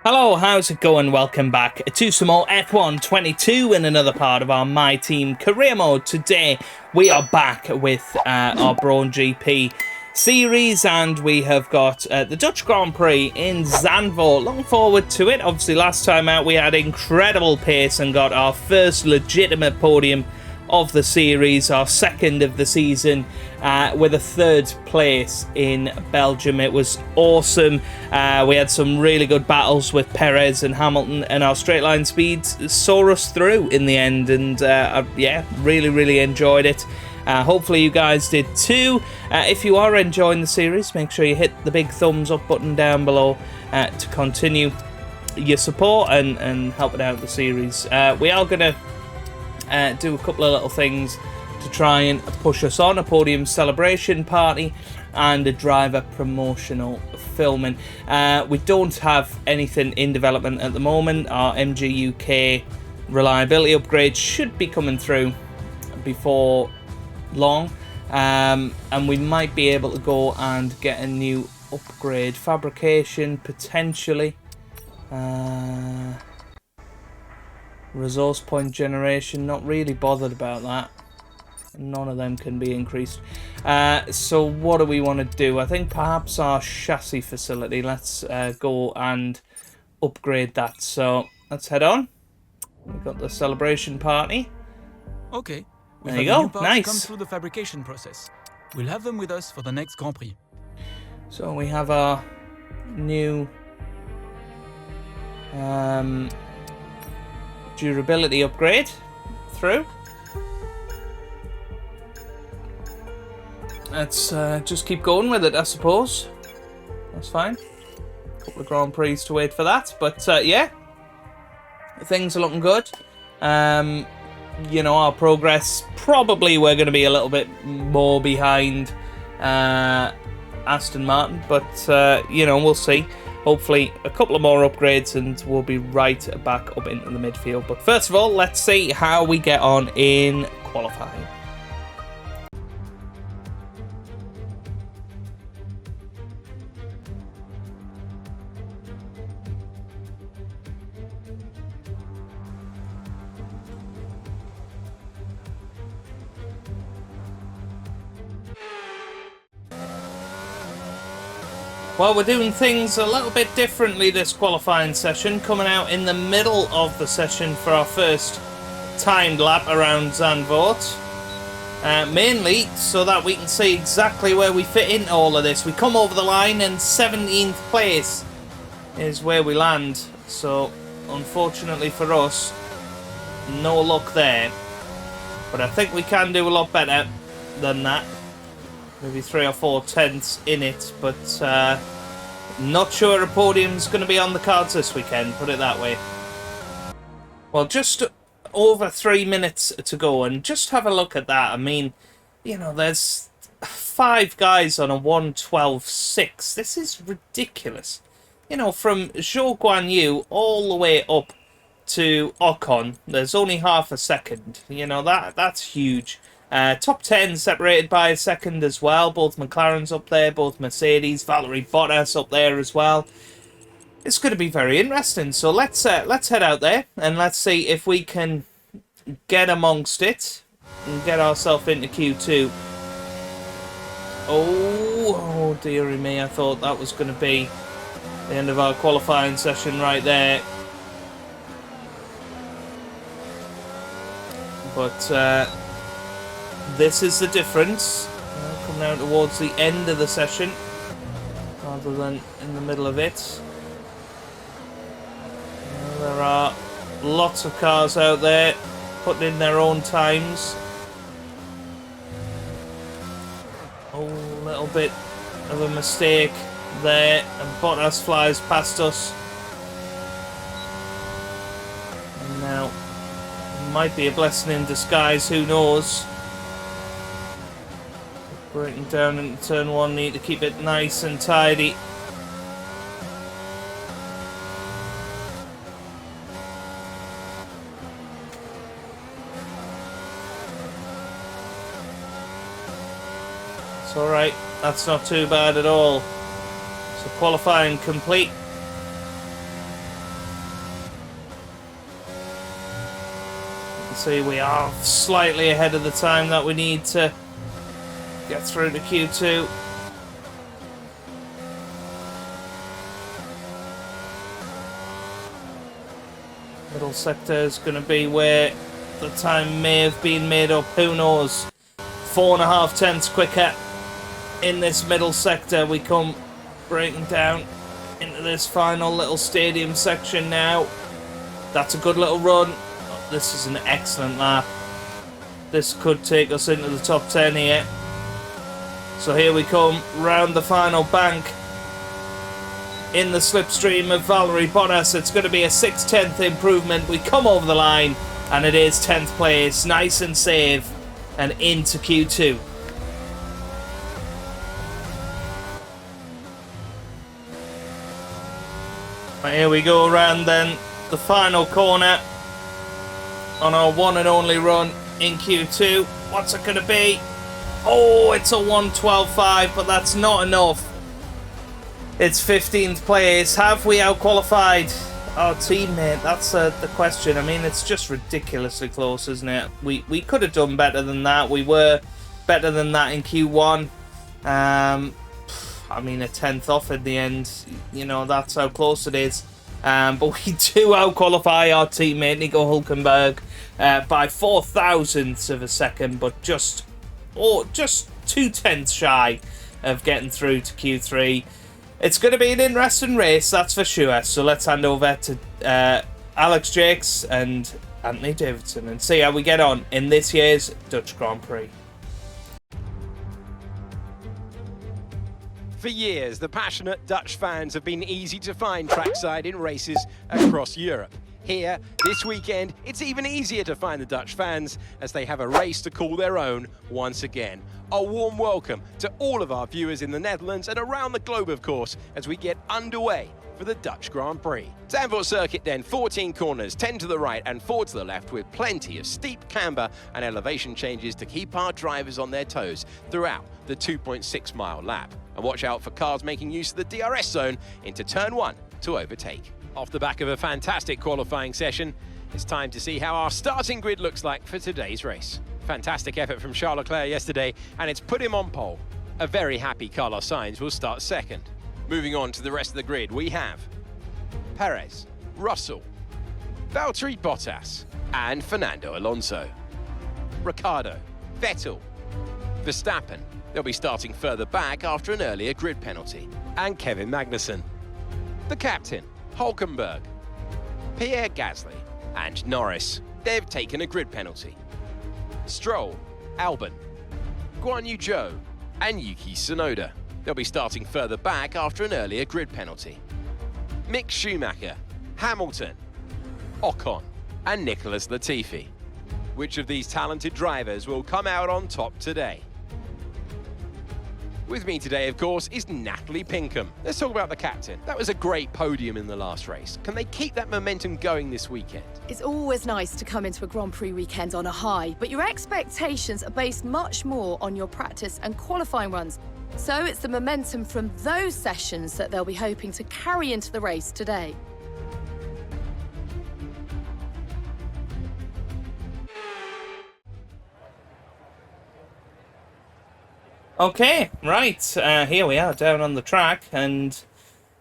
Hello, how's it going? Welcome back to some more F1 22 in another part of our My Team career mode. Today we are back with our Brawn GP series, and we have got the Dutch Grand Prix in Zandvoort. Looking forward to it. Obviously last time out we had incredible pace and got our first legitimate podium of the series, our second of the season, with a third place in Belgium. It was awesome. We had some really good battles with Perez and Hamilton, and our straight line speeds saw us through in the end, and yeah, really enjoyed it. Hopefully you guys did too. If you are enjoying the series, make sure you hit the big thumbs up button down below to continue your support and helping out the series. We are going to do a couple of little things to try and push us on: a podium celebration party and a driver promotional filming. We don't have anything in development at the moment. Our MG UK reliability upgrade should be coming through before long, and we might be able to go and get a new upgrade. Fabrication potentially. Resource point generation, not really bothered about that. None of them can be increased. So what do we want to do? I think perhaps our chassis facility. Let's go and upgrade that. So let's head on. We've got the celebration party. Okay. There you go. Nice. Come through the fabrication process. We'll have them with us for the next Grand Prix. So we have our new durability upgrade through. Let's just keep going with it, I suppose. That's fine. A couple of Grand Prix to wait for that, but yeah, things are looking good. You know, our progress, probably we're going to be a little bit more behind Aston Martin, but you know, we'll see. Hopefully a couple of more upgrades and we'll be right back up into the midfield. But first of all, let's see how we get on in qualifying. Well, we're doing things a little bit differently this qualifying session, coming out in the middle of the session for our first timed lap around Zandvoort. Mainly so that we can see exactly where we fit into all of this. We come over the line and 17th place is where we land. So, unfortunately for us, no luck there. But I think we can do a lot better than that. Maybe 3 or 4 tenths in it, but not sure a podium's going to be on the cards this weekend, put it that way. Well, just over 3 minutes to go, and just have a look at that. I mean, you know, there's 5 guys on a 1:12.6. This is ridiculous. You know, from Zhou Guanyu all the way up to Ocon, there's only half a second. You know, that's huge. Top 10 separated by a second as well. Both McLaren's up there, both Mercedes, Valtteri Bottas up there as well. It's going to be very interesting. So let's head out there and let's see if we can get amongst it and get ourselves into Q2. Oh dearie me! I thought that was going to be the end of our qualifying session right there. But this is the difference. Coming out towards the end of the session rather than in the middle of it. There are lots of cars out there putting in their own times. Oh, a little bit of a mistake there, and Bottas flies past us. And now, it might be a blessing in disguise, who knows. Breaking down into turn 1, need to keep it nice and tidy. It's alright, that's not too bad at all. So qualifying complete. See, we are slightly ahead of the time that we need to get through to Q2. Middle sector is going to be where the time may have been made up. Who knows? 4.5 tenths quicker in this middle sector. We come breaking down into this final little stadium section now. That's a good little run. This is an excellent lap. This could take us into the top 10 here. So here we come round the final bank in the slipstream of Valerie Bottas. It's going to be a 6/10 improvement. We come over the line and it is 10th place, nice and safe, and into Q2. Right, here we go around then the final corner on our one and only run in Q2. What's it going to be? Oh, it's a 1:12.5, but that's not enough. It's 15th place. Have we outqualified our teammate? That's the question. I mean, it's just ridiculously close, isn't it? We could have done better than that. We were better than that in Q1. I mean, a 10th off in the end. You know, that's how close it is. But we do outqualify our teammate Nico Hülkenberg by 4 thousandths of a second, but just 2 tenths shy of getting through to Q3. It's going to be an interesting race, that's for sure. So let's hand over to Alex Jakes and Anthony Davidson and see how we get on in this year's Dutch Grand Prix. For years, the passionate Dutch fans have been easy to find trackside in races across Europe. Here, this weekend, it's even easier to find the Dutch fans as they have a race to call their own once again. A warm welcome to all of our viewers in the Netherlands and around the globe, of course, as we get underway for the Dutch Grand Prix. Zandvoort Circuit then, 14 corners, 10 to the right and 4 to the left, with plenty of steep camber and elevation changes to keep our drivers on their toes throughout the 2.6 mile lap. And watch out for cars making use of the DRS zone into turn 1 to overtake. Off the back of a fantastic qualifying session, it's time to see how our starting grid looks like for today's race. Fantastic effort from Charles Leclerc yesterday, and it's put him on pole. A very happy Carlos Sainz will start second. Moving on to the rest of the grid, we have Perez, Russell, Valtteri Bottas, and Fernando Alonso. Ricciardo, Vettel, Verstappen. They'll be starting further back after an earlier grid penalty. And Kevin Magnussen. The captain, Hülkenberg, Pierre Gasly, and Norris. They've taken a grid penalty. Stroll, Albon, Guan Yu Zhou, and Yuki Tsunoda. They'll be starting further back after an earlier grid penalty. Mick Schumacher, Hamilton, Ocon, and Nicholas Latifi. Which of these talented drivers will come out on top today? With me today, of course, is Natalie Pinkham. Let's talk about the captain. That was a great podium in the last race. Can they keep that momentum going this weekend? It's always nice to come into a Grand Prix weekend on a high, but your expectations are based much more on your practice and qualifying runs. So it's the momentum from those sessions that they'll be hoping to carry into the race today. Okay, right, here we are down on the track, and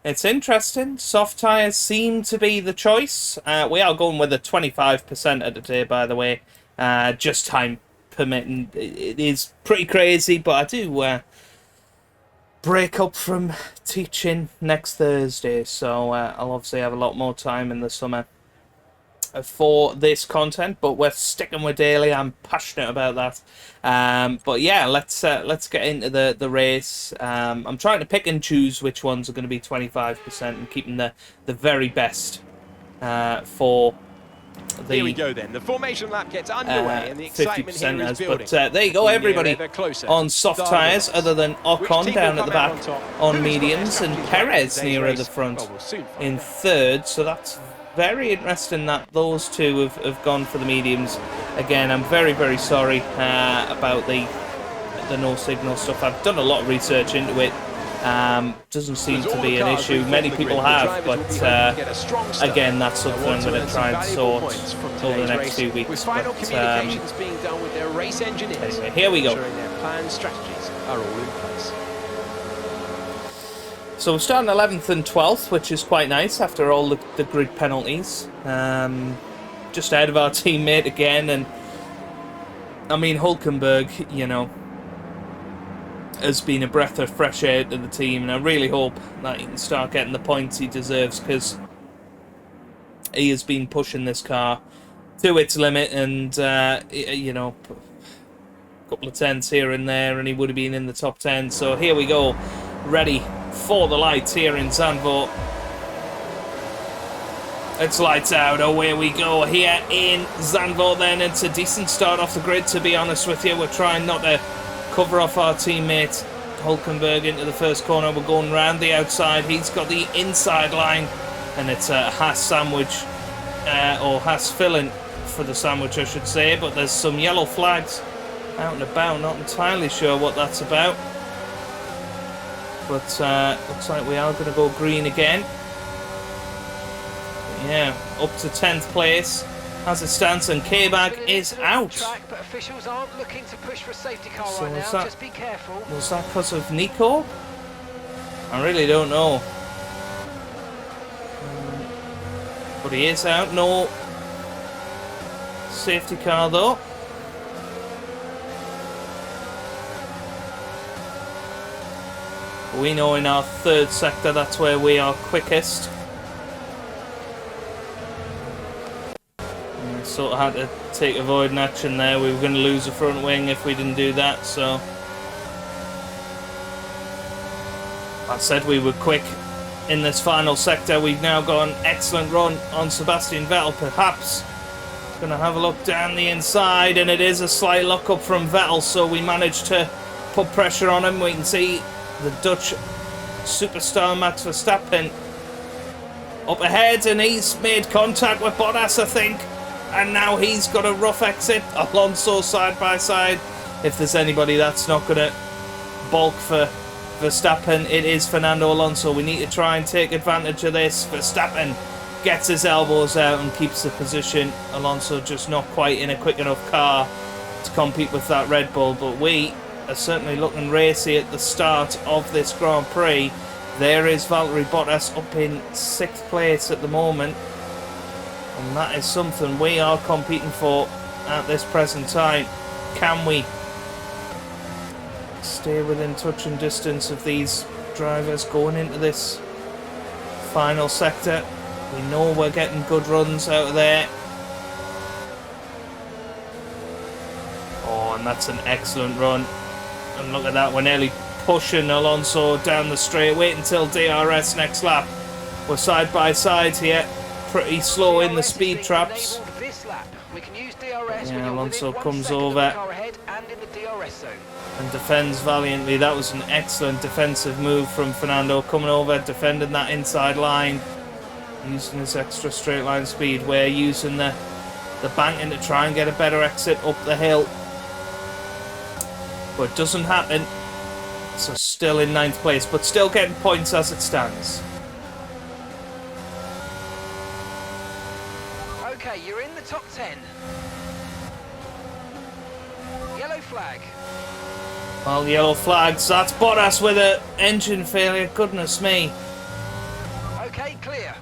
it's interesting. Soft tyres seem to be the choice. We are going with a 25% today, by the way, just time permitting. It is pretty crazy, but I do break up from teaching next Thursday, so I'll obviously have a lot more time in the summer for this content, but we're sticking with daily. I'm passionate about that. But yeah, let's get into the race. I'm trying to pick and choose which ones are going to be 25% and keeping the very best for the. Here we go then. The formation lap gets underway and the excitement here is building. But there you go, everybody on soft tyres, other than Ocon down at the back on mediums and Perez nearer the front in third. So that's very interesting that those two have gone for the mediums. Again, I'm very, very sorry about the no signal stuff. I've done a lot of research into it. Doesn't seem to be an issue. Many people have, but again, that's something I'm going to try and sort over the next few weeks. Final But, communications being done with their race engineers. anyway, here we go. Ensuring their planned strategies are all in place. So we're starting 11th and 12th, which is quite nice after all the grid penalties. Just ahead of our teammate again, and I mean, Hulkenberg, you know, has been a breath of fresh air to the team, and I really hope that he can start getting the points he deserves, because he has been pushing this car to its limit, and you know, a couple of tenths here and there, and he would have been in the top 10. So here we go, ready for the lights here in Zandvoort. It's lights out, away we go here in Zandvoort then. It's a decent start off the grid, to be honest with you. We're trying not to cover off our teammate Hulkenberg into the first corner. We're going round the outside. He's got the inside line, and it's a Haas sandwich, or Haas filling for the sandwich, I should say. But there's some yellow flags out and about. Not entirely sure what that's about. But looks like we are going to go green again. But yeah, up to 10th place as it stands, and K-Bag is out. Track, but officials aren't looking to push for a safety car So right now. is that- Just be careful. Was that because of Nico? I really don't know. But he is out. No safety car though. We know in our third sector that's where we are quickest. Sort of had to take avoiding action there. We were going to lose the front wing if we didn't do that, so I said we were quick in this final sector. We've now got an excellent run on Sebastian Vettel. Perhaps going to have a look down the inside, and it is a slight lock up from Vettel, so we managed to put pressure on him. We can see the Dutch superstar Max Verstappen up ahead, and he's made contact with Bottas, I think. And now he's got a rough exit. Alonso side by side. If there's anybody that's not going to bulk for Verstappen, it is Fernando Alonso. We need to try and take advantage of this. Verstappen gets his elbows out and keeps the position. Alonso just not quite in a quick enough car to compete with that Red Bull. But we are certainly looking racy at the start of this Grand Prix. There is Valtteri Bottas up in 6th place at the moment. And that is something we are competing for at this present time. Can we stay within touch and distance of these drivers going into this final sector? We know we're getting good runs out of there. Oh, and that's an excellent run. And look at that, we're nearly pushing Alonso down the straight. Wait until DRS next lap. We're side by side here. Pretty slow in the speed traps. Yeah, Alonso comes over and defends valiantly. That was an excellent defensive move from Fernando, coming over, defending that inside line, using his extra straight line speed. We're using the banking to try and get a better exit up the hill, but it doesn't happen. So still in 9th place, but still getting points as it stands. Okay, you're in the top 10. Yellow flag. Well, yellow flags. That's Bottas with an engine failure. Goodness me. Okay, clear.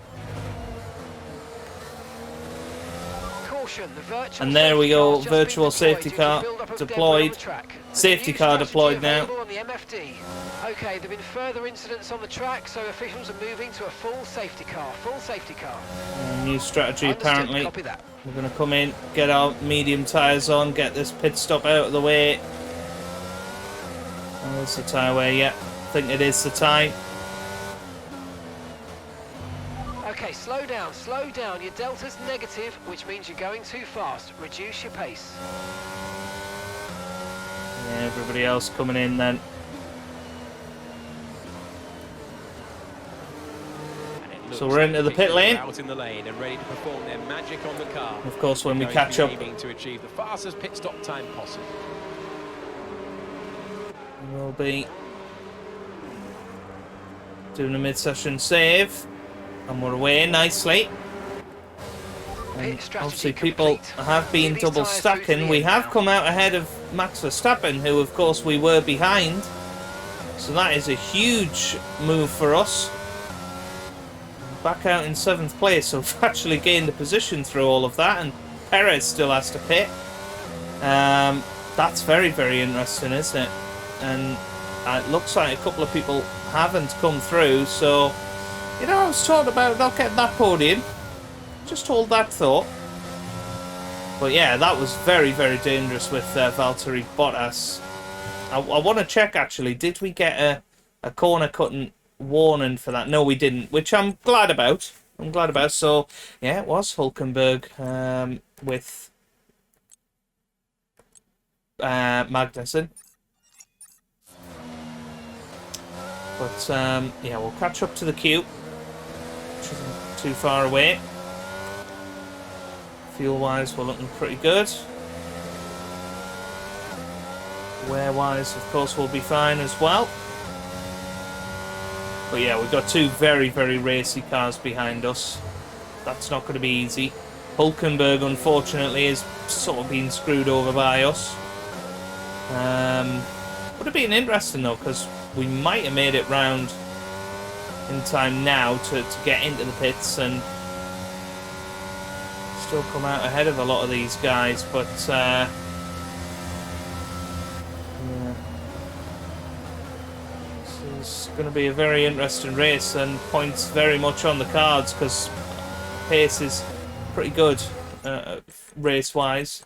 Caution, the virtual And there we safety go. car's just been Virtual safety car due to build up of deployed. debris on the track. Safety New car strategy deployed now. available on the MFD. Okay, there have been further incidents on the track, so officials are moving to a full safety car. Full safety car. New strategy Understood, apparently. copy that. We're going to come in, get our medium tyres on, get this pit stop out of the way. Oh, there's the tyre wear, yeah. I think it is the time. Okay, slow down, slow down. Your delta's negative, which means you're going too fast. Reduce your pace. Yeah, everybody else coming in then. So we're into the pit lane. Out in the lane and ready to perform their magic on the car. Of course, when we Going to catch be up, aiming to achieve the fastest pit stop time possible. we'll be Doing a mid-session save. And we're away nicely. And obviously people have been double stacking. We have come out ahead of Max Verstappen, who of course we were behind. So that is a huge move for us. Back out in 7th place, so we've actually gained a position through all of that, and Perez still has to pit. That's very, very interesting, isn't it? And it looks like a couple of people haven't come through, so, you know, I was talking about not getting that podium. Just hold that thought. But yeah, that was very, very dangerous with Valtteri Bottas. I want to check, actually, did we get a corner cutting warning for that? No, we didn't, which I'm glad about. So, yeah, it was Hülkenberg with Magnussen. But, yeah, we'll catch up to the queue, which isn't too far away. Fuel-wise, we're looking pretty good. Wear-wise, of course, we'll be fine as well. But yeah, we've got two very, very racy cars behind us. That's not going to be easy. Hülkenberg, unfortunately, is sort of being screwed over by us. Would have been interesting, though, because we might have made it round in time now to get into the pits and still come out ahead of a lot of these guys, but yeah. This is going to be a very interesting race, and points very much on the cards because pace is pretty good race-wise.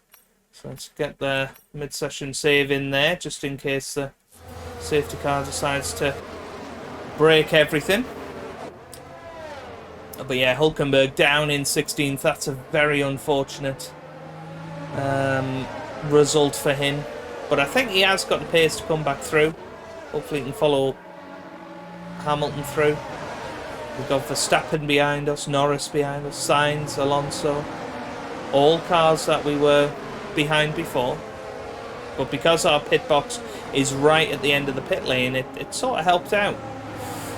So let's get the mid-session save in there, just in case the safety car decides to break everything. But yeah, Hülkenberg down in 16th. That's a very unfortunate result for him. But I think he has got the pace to come back through. Hopefully he can follow Hamilton through. We've got Verstappen behind us, Norris behind us, Sainz, Alonso. All cars that we were behind before. But because our pit box is right at the end of the pit lane, it sort of helped out.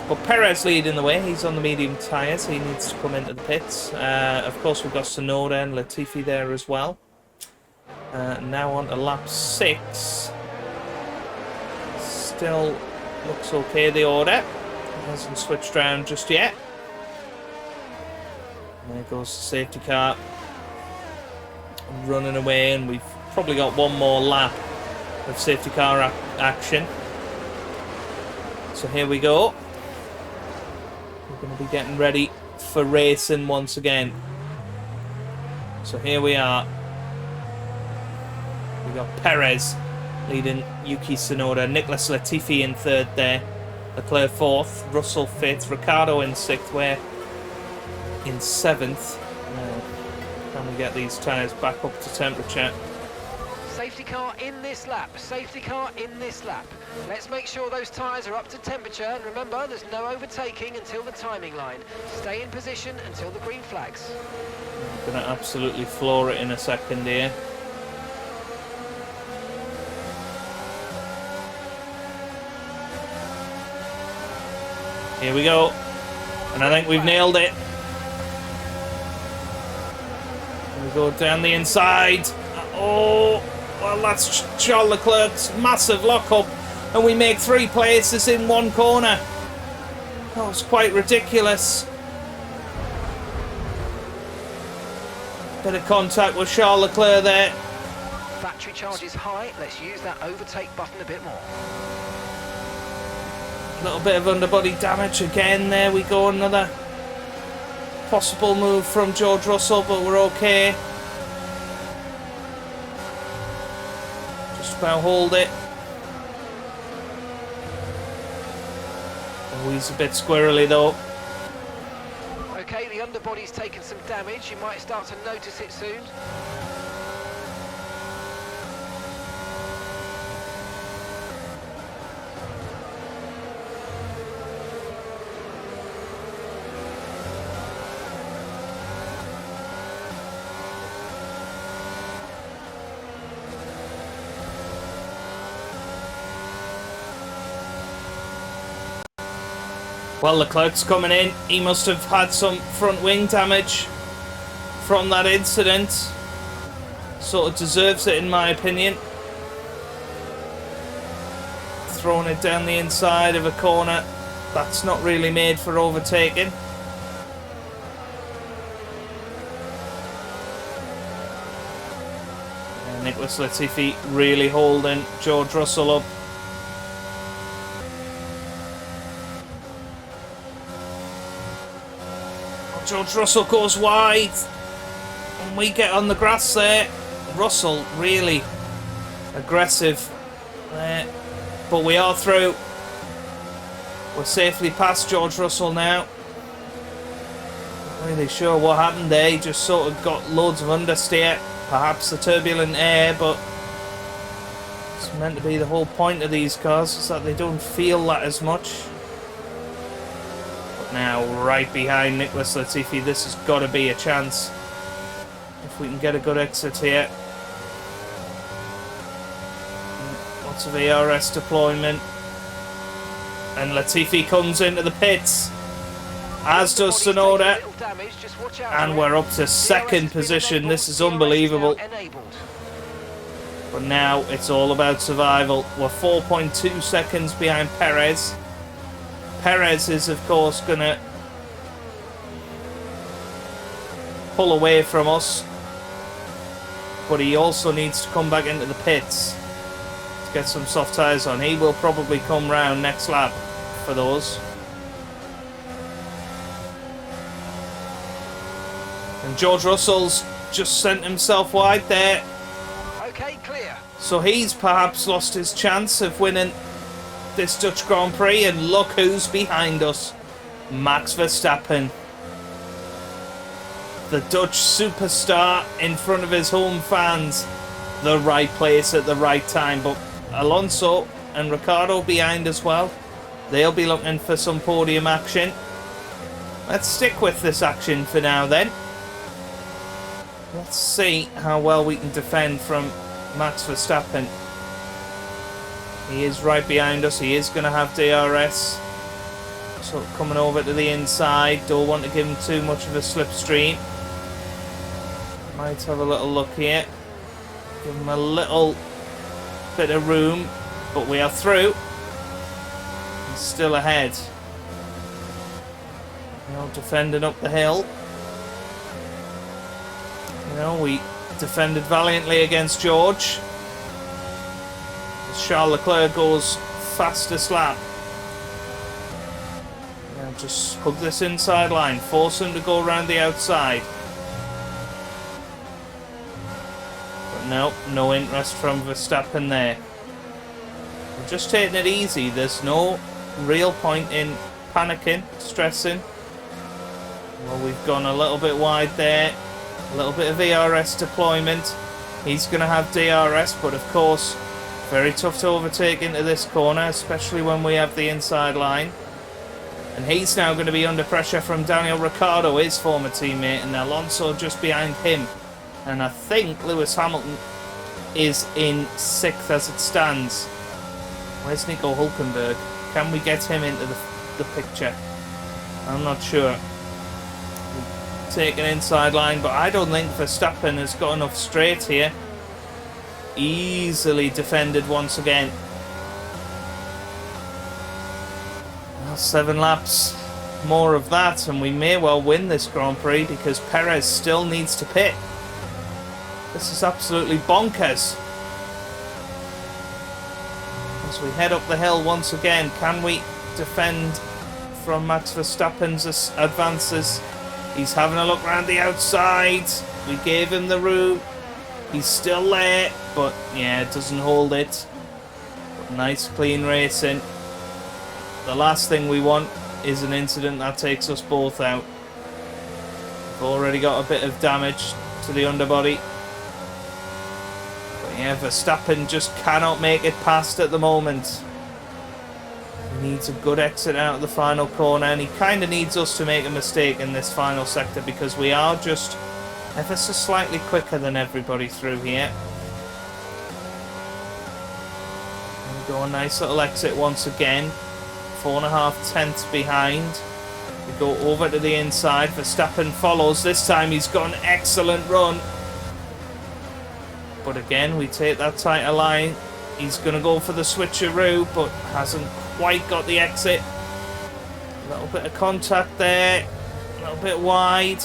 But Perez leading the way. He's on the medium tyres. He needs to come into the pits. Of course, we've got Tsunoda and Latifi there as well. Now on to lap 6. Still looks okay, the order. Hasn't switched around just yet. There goes the safety car. Running away, and we've probably got one more lap of safety car action. So here we go. We're going to be getting ready for racing once again. So here we are. We've got Perez leading Yuki Tsunoda, Nicholas Latifi in 3rd there, Leclerc 4th, Russell 5th, Ricciardo in 6th, we're in 7th. Can we get these tyres back up to temperature? Safety car in this lap. Safety car in this lap. Let's make sure those tyres are up to temperature. And remember, there's no overtaking until the timing line. Stay in position until the green flags. I'm going to absolutely floor it in a second here. Here we go. And I think we've nailed it. We go down the inside. Oh, well, that's Charles Leclerc's massive lock-up, and we make 3 places in 1 corner. That was quite ridiculous. Bit of contact with Charles Leclerc there. Battery charge is high. Let's use that overtake button a bit more. A little bit of underbody damage again. There we go. Another possible move from George Russell, but we're okay. Just about hold it. Oh, he's a bit squirrely though. Okay, the underbody's taken some damage. You might start to notice it soon. Well, Leclerc's coming in. He must have had some front wing damage from that incident. Sort of deserves it, in my opinion. Throwing it down the inside of a corner that's not really made for overtaking. And Nicholas Latifi really holding George Russell up. George Russell goes wide, and we get on the grass there. Russell really aggressive there, but we are through. We're safely past George Russell now. Not really sure what happened there. He just sort of got loads of understeer, perhaps the turbulent air, but it's meant to be the whole point of these cars is that they don't feel that as much. Now right behind Nicholas Latifi, this has got to be a chance if we can get a good exit here. Lots of ARS deployment, and Latifi comes into the pits, as does Tsunoda, and we're up to second position. This is unbelievable, but now it's all about survival. We're 4.2 seconds behind Perez. Perez is, of course, going to pull away from us, but he also needs to come back into the pits to get some soft tyres on. He will probably come round next lap for those. And George Russell's just sent himself wide there. Okay, clear. So he's perhaps lost his chance of winning this Dutch Grand Prix, and look who's behind us. Max Verstappen, the Dutch superstar, in front of his home fans. The right place at the right time. But Alonso and Ricciardo behind as well. They'll be looking for some podium action. Let's stick with this action for now then. Let's see how well we can defend from Max Verstappen. He is right behind us. He is going to have DRS. So coming over to the inside. Don't want to give him too much of a slipstream. Might have a little look here. Give him a little bit of room. But we are through. He's still ahead. You know, defending up the hill. You know, we defended valiantly against George. Charles Leclerc goes fastest lap. Now just hug this inside line, force him to go around the outside. But no interest from Verstappen there. We're just taking it easy. There's no real point in panicking, stressing. Well, we've gone a little bit wide there. A little bit of ERS deployment. He's going to have DRS, but of course very tough to overtake into this corner, especially when we have the inside line. And he's now going to be under pressure from Daniel Ricciardo, his former teammate, and Alonso just behind him. And I think Lewis Hamilton is in 6th as it stands. Where's Nico Hülkenberg? Can we get him into the picture? I'm not sure. Take an inside line, but I don't think Verstappen has got enough straight here. Easily defended once again. Well, 7 laps more of that and we may well win this Grand Prix, because Perez still needs to pit. This is absolutely bonkers. As we head up the hill once again, can we defend from Max Verstappen's advances? He's having a look around the outside. We gave him the room. He's still there, but yeah, it doesn't hold it. But nice clean racing. The last thing we want is an incident that takes us both out. We've already got a bit of damage to the underbody. But yeah, Verstappen just cannot make it past at the moment. He needs a good exit out of the final corner, and he kind of needs us to make a mistake in this final sector, because we are just ever so slightly quicker than everybody through here. There we go, a nice little exit once again. 4.5 tenths behind. We go over to the inside. Verstappen follows. This time he's got an excellent run. But again, we take that tighter line. He's going to go for the switcheroo, but hasn't quite got the exit. A little bit of contact there. A little bit wide.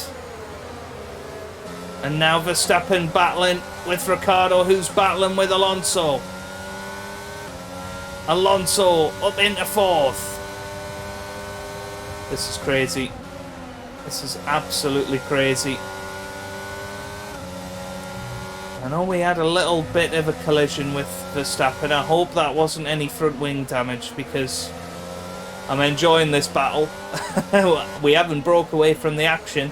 And now Verstappen battling with Ricciardo, who's battling with Alonso. Alonso up into 4th. This is crazy. This is absolutely crazy. I know we had a little bit of a collision with Verstappen. I hope that wasn't any front wing damage, because I'm enjoying this battle. We haven't broke away from the action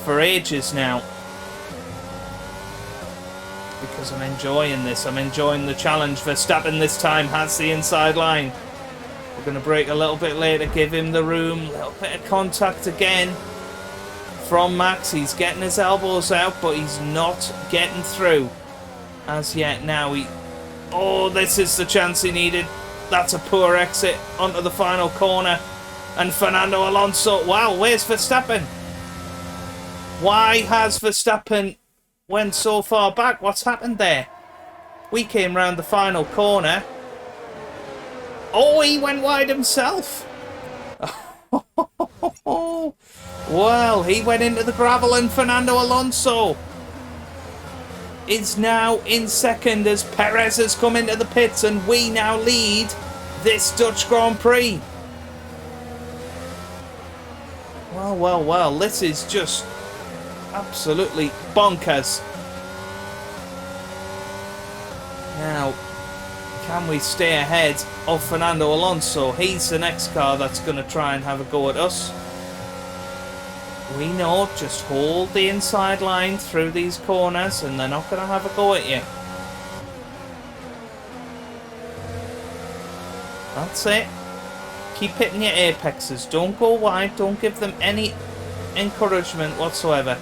for ages now. Because I'm enjoying this. I'm enjoying the challenge. Verstappen this time has the inside line. We're going to brake a little bit later, give him the room. A little bit of contact again from Max. He's getting his elbows out, but he's not getting through as yet. Now he... Oh, this is the chance he needed. That's a poor exit onto the final corner. And Fernando Alonso... Wow, where's Verstappen? Why has Verstappen went so far back? What's happened there? We came round the final corner. Oh, he went wide himself. Well, he went into the gravel, and Fernando Alonso is now in second as Perez has come into the pits, and we now lead this Dutch Grand Prix. Well, well, well, this is just absolutely bonkers. Now, can we stay ahead of Fernando Alonso? He's the next car that's going to try and have a go at us. We know, just hold the inside line through these corners and they're not going to have a go at you. That's it. Keep hitting your apexes. Don't go wide. Don't give them any encouragement whatsoever.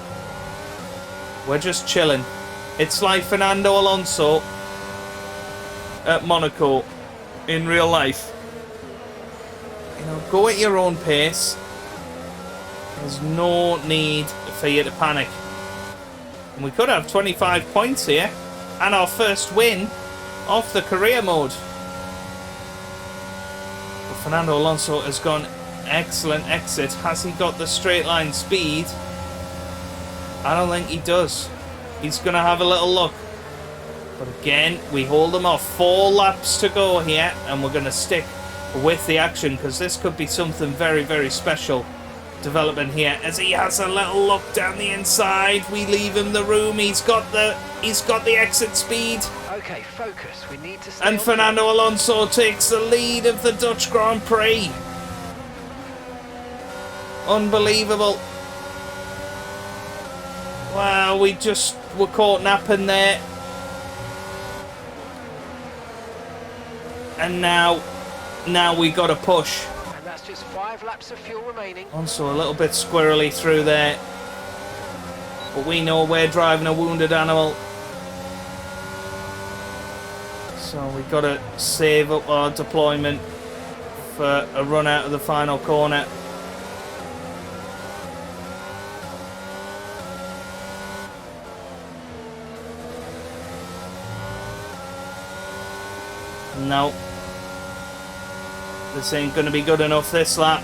We're just chilling. It's like Fernando Alonso at Monaco in real life. You know, go at your own pace. There's no need for you to panic. And we could have 25 points here and our first win off the career mode. But Fernando Alonso has gone excellent exit. Has he got the straight line speed? I don't think he does. He's going to have a little look. But again, we hold him off. 4 laps to go here, and we're going to stick with the action, because this could be something very, very special developing here. As he has a little look down the inside, we leave him the room. He's got the exit speed. Okay, focus. We need to stay And Fernando Alonso takes the lead of the Dutch Grand Prix. Unbelievable. Wow, we just were caught napping there. And now we got to push. And that's just 5 laps of fuel remaining. Also a little bit squirrely through there. But we know we're driving a wounded animal. So we got to save up our deployment for a run out of the final corner. No. This ain't going to be good enough this lap.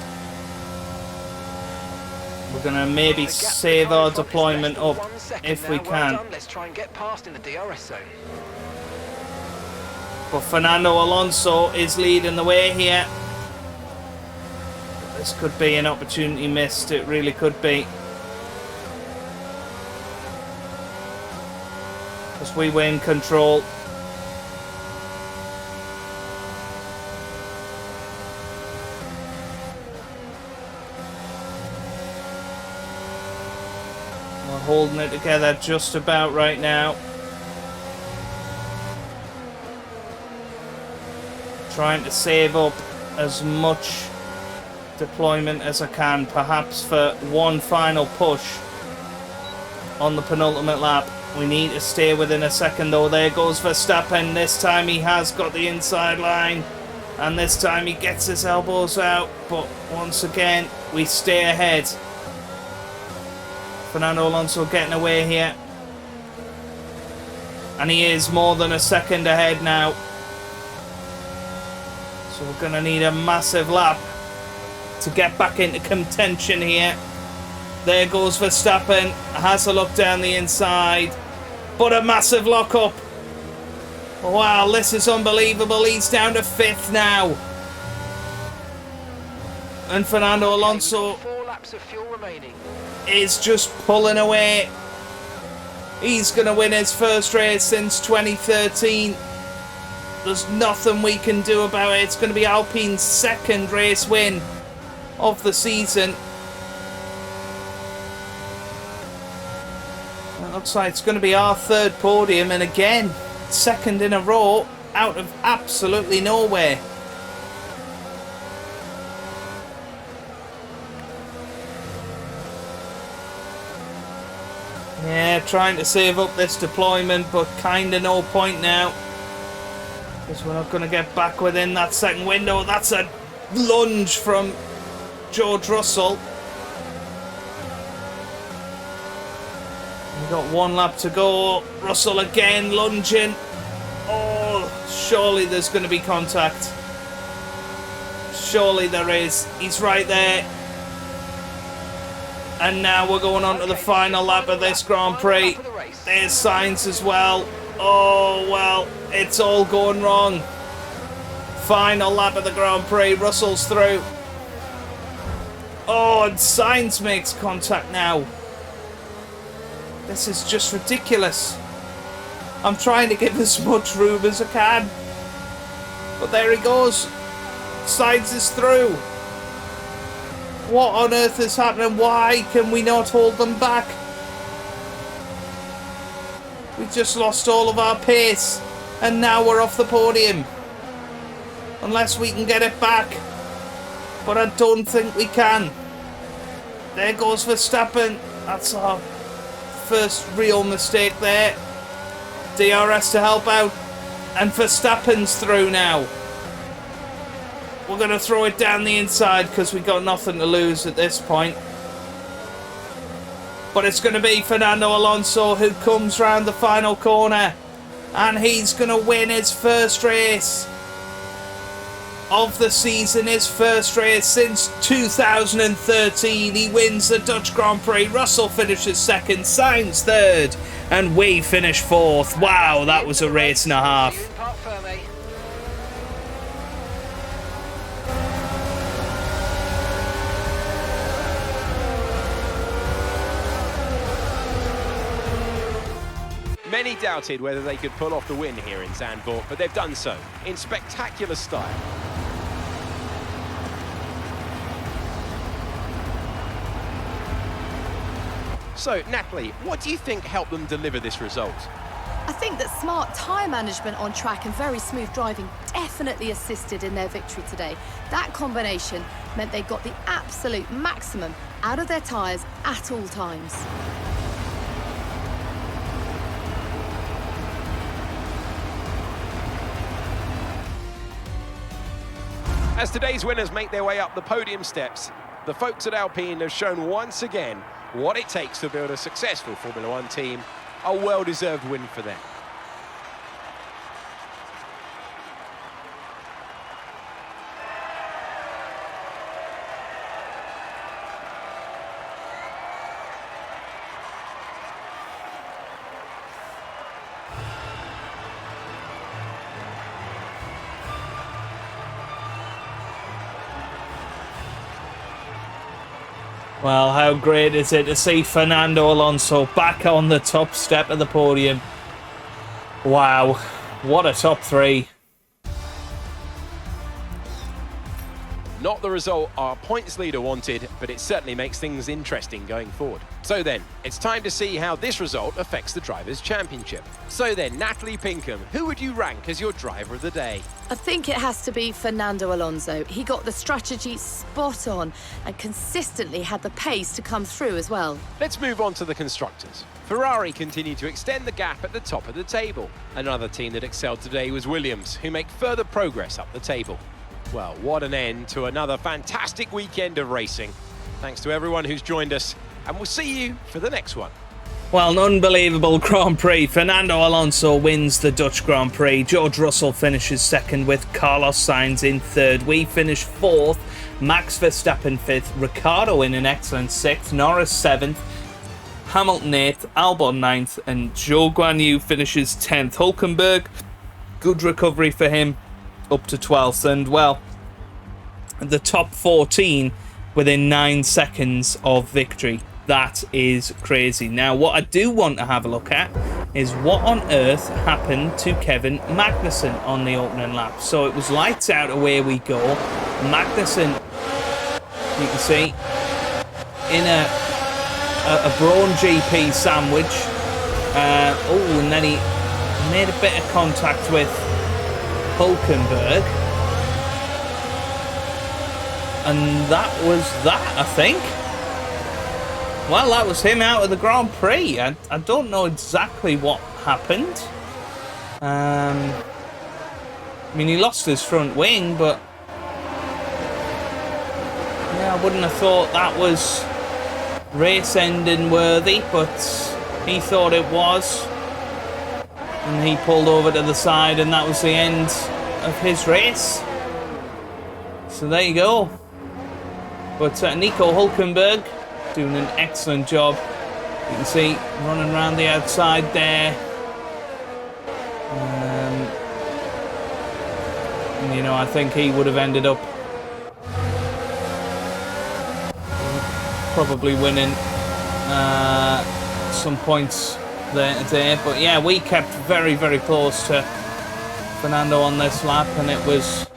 We're going to maybe save our deployment up if we can. Let's try and get past in the DRS zone. But Fernando Alonso is leading the way here. This could be an opportunity missed. It really could be. Because we win control. Holding it together just about right now. Trying to save up as much deployment as I can, perhaps for one final push on the penultimate lap. We need to stay within a second though. There goes Verstappen. This time he has got the inside line. And this time he gets his elbows out, but once again, we stay ahead. Fernando Alonso getting away here. And he is more than a second ahead now. So we're going to need a massive lap to get back into contention here. There goes Verstappen. Has a look down the inside. But a massive lock-up. Wow, this is unbelievable. He's down to 5th now. And Fernando Alonso 4 laps of fuel remaining. is just pulling away. He's going to win his first race since 2013. There's nothing we can do about it. It's going to be Alpine's 2nd race win of the season. It looks like it's going to be our 3rd podium, and again, 2nd in a row out of absolutely nowhere. Yeah, trying to save up this deployment, but kinda no point now. Because we're not going to get back within that 2nd window. That's a lunge from George Russell. We've got 1 lap to go. Russell again lunging. Oh, surely there's going to be contact. Surely there is. He's right there. And now we're going on to the final lap of this Grand Prix. There's Sainz as well. Oh, well, it's all going wrong. Final lap of the Grand Prix. Russell's through. Oh, and Sainz makes contact now. This is just ridiculous. I'm trying to give as much room as I can. But there he goes. Sainz is through. What on earth is happening? Why can we not hold them back? We just lost all of our pace. And now we're off the podium. Unless we can get it back. But I don't think we can. There goes Verstappen. That's our first real mistake there. DRS to help out. And Verstappen's through now. We're going to throw it down the inside because we've got nothing to lose at this point. But it's going to be Fernando Alonso who comes round the final corner. And he's going to win his first race of the season. His first race since 2013. He wins the Dutch Grand Prix. Russell finishes 2nd. Sainz 3rd. And we finish 4th. Wow, that was a race and a half. Many doubted whether they could pull off the win here in Zandvoort, but they've done so in spectacular style. So, Natalie, what do you think helped them deliver this result? I think that smart tyre management on track and very smooth driving definitely assisted in their victory today. That combination meant they got the absolute maximum out of their tyres at all times. As today's winners make their way up the podium steps, the folks at Alpine have shown once again what it takes to build a successful Formula One team. A well-deserved win for them. Well, how great is it to see Fernando Alonso back on the top step of the podium. Wow, what a top 3. Not the result our points leader wanted, but it certainly makes things interesting going forward. So then, it's time to see how this result affects the Drivers' Championship. So then, Natalie Pinkham, who would you rank as your driver of the day? I think it has to be Fernando Alonso. He got the strategy spot on and consistently had the pace to come through as well. Let's move on to the constructors. Ferrari continued to extend the gap at the top of the table. Another team that excelled today was Williams, who make further progress up the table. Well, what an end to another fantastic weekend of racing. Thanks to everyone who's joined us, and we'll see you for the next one. Well, an unbelievable Grand Prix. Fernando Alonso wins the Dutch Grand Prix. George Russell finishes second with Carlos Sainz in third. We finish fourth. Max Verstappen fifth. Ricciardo in an excellent sixth. Norris seventh. Hamilton 8th, Albon 9th, and Zhou Guanyu finishes 10th. Hulkenberg, good recovery for him, up to 12th. And, well, the top 14 within 9 seconds of victory. That is crazy. Now, what I do want to have a look at is what on earth happened to Kevin Magnussen on the opening lap. So it was lights out, away we go. Magnussen, you can see, in a Brawn GP sandwich. And then he made a bit of contact with Hulkenberg. And that was that, I think. Well, that was him out of the Grand Prix. I don't know exactly what happened. I mean, he lost his front wing, but yeah, I wouldn't have thought that was race ending worthy, but he thought it was, and he pulled over to the side, and that was the end of his race. So there you go. But Nico Hulkenberg doing an excellent job. You can see running around the outside there. And, you know, I think he would have ended up probably winning some points there today. But yeah, we kept very, very close to Fernando on this lap, and it was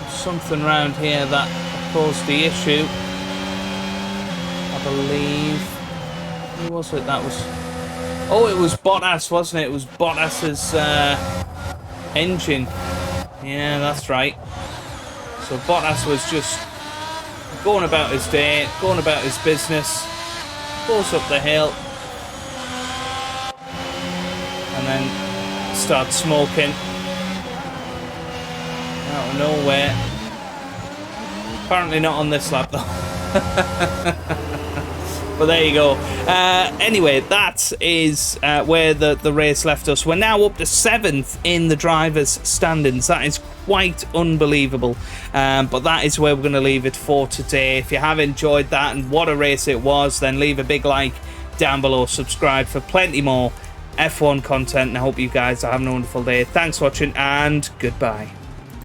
something around here that caused the issue. I believe, who was it that was? Oh, it was Bottas, wasn't it? It was Bottas's engine. Yeah, that's right. So Bottas was just going about his day, going about his business, goes up the hill, and then starts smoking out of nowhere. Apparently not on this lap though. But there you go. Anyway, that is where the race left us. We're now up to 7th in the drivers' standings. That is quite unbelievable. But that is where we're going to leave it for today. If you have enjoyed that and what a race it was, then leave a big like down below. Subscribe for plenty more F1 content. And I hope you guys are having a wonderful day. Thanks for watching, and goodbye.